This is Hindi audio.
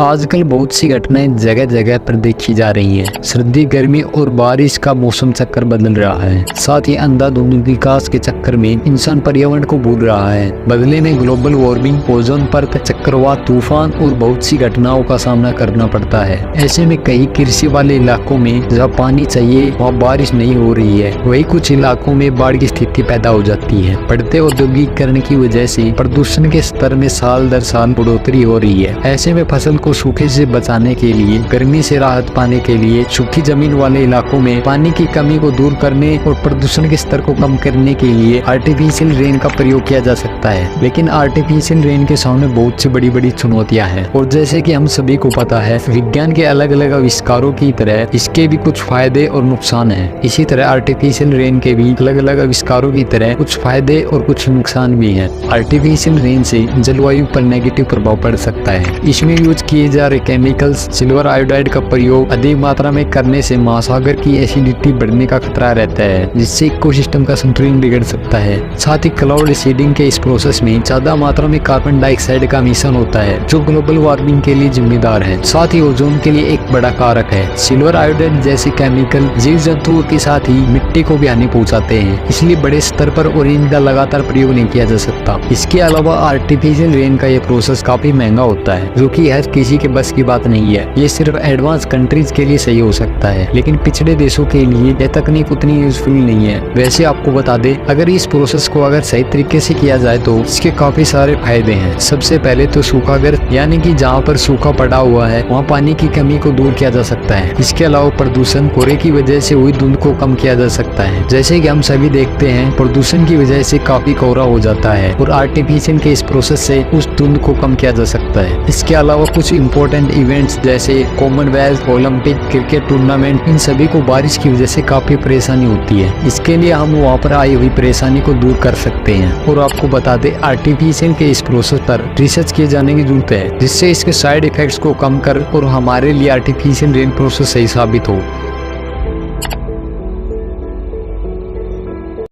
आजकल बहुत सी घटनाएं जगह जगह पर देखी जा रही हैं। सर्दी, गर्मी और बारिश का मौसम चक्कर बदल रहा है। साथ ही अंधाधुंध विकास के चक्कर में इंसान पर्यावरण को भूल रहा है। बदले में ग्लोबल वार्मिंग, ओजोन परत, चक्रवात, तूफान और बहुत सी घटनाओं का सामना करना पड़ता है। ऐसे में कई कृषि वाले इलाकों में जहाँ पानी चाहिए वहाँ बारिश नहीं हो रही है। वही कुछ इलाकों में बाढ़ की स्थिति पैदा हो जाती है। बढ़ते औद्योगिकरण की वजह से प्रदूषण के स्तर में साल दर साल बढ़ोतरी हो रही है। ऐसे में फसल को सूखे से बचाने के लिए, गर्मी से राहत पाने के लिए, सूखी जमीन वाले इलाकों में पानी की कमी को दूर करने और प्रदूषण के स्तर को कम करने के लिए आर्टिफिशियल रेन का प्रयोग किया जा सकता है। लेकिन आर्टिफिशियल रेन के सामने बहुत सी बड़ी बड़ी चुनौतियां हैं। और जैसे कि हम सभी को पता है, विज्ञान के अलग अलग आविष्कारों की तरह इसके भी कुछ फायदे और नुकसान हैं। इसी तरह आर्टिफिशियल रेन के भी अलग अलग आविष्कारों की तरह कुछ फायदे और कुछ नुकसान भी हैं। आर्टिफिशियल रेन से जलवायु पर नेगेटिव प्रभाव पड़ सकता है। इसमें यूज किए जा रहे केमिकल्स, सिल्वर आयोडाइड का प्रयोग अधिक मात्रा में करने से महासागर की एसिडिटी बढ़ने का खतरा रहता है, जिससे इकोसिस्टम का संतुलन बिगड़ सकता है। साथ ही क्लाउड सीडिंग के इस प्रोसेस में ज्यादा मात्रा में कार्बन डाइऑक्साइड का मिश्रण होता है, जो ग्लोबल वार्मिंग के लिए जिम्मेदार है। साथ ही ओजोन के लिए एक बड़ा कारक है। सिल्वर आयोडाइड जैसे केमिकल जीव जंतुओं के साथ ही मिट्टी को भी हानि पहुंचाते हैं, इसलिए बड़े स्तर पर और इनका लगातार प्रयोग नहीं किया जा सकता। इसके अलावा आर्टिफिशियल रेन का ये प्रोसेस काफी महंगा होता है, जो कि हर किसी के बस की बात नहीं है। ये सिर्फ एडवांस कंट्रीज के लिए सही हो सकता है, लेकिन पिछड़े देशों के लिए यह तकनीक उतनी यूजफुल नहीं है। वैसे आपको बता दें, अगर इस प्रोसेस को अगर सही तरीके से किया जाए तो इसके काफी सारे फायदे हैं। सबसे पहले तो सूखाग्रस्त, यानी कि जहाँ पर सूखा पड़ा हुआ है वहाँ पानी की कमी को दूर किया जा सकता है। इसके अलावा प्रदूषण, कोहरे की वजह से हुई धुंध को कम किया जा सकता है। जैसे कि हम सभी देखते हैं, प्रदूषण की वजह से काफी कोहरा हो जाता है और आर्टिफिशियल के इस प्रोसेस से उस धुंध को कम किया जा सकता है। इसके अलावा कुछ इम्पोर्टेंट इवेंट्स जैसे कॉमनवेल्थ, ओलंपिक, क्रिकेट टूर्नामेंट, इन सभी को बारिश की वजह से काफी परेशानी होती है। इसके लिए हम वहाँ पर आई हुई परेशानी को दूर कर सकते हैं। और आपको बता दें, आर्टिफिशियल के इस प्रोसेस पर रिसर्च किए जाने की जरूरत है, जिससे इसके साइड इफेक्ट्स को कम कर और हमारे लिए आर्टिफिशियल रेन प्रोसेस सही साबित हो।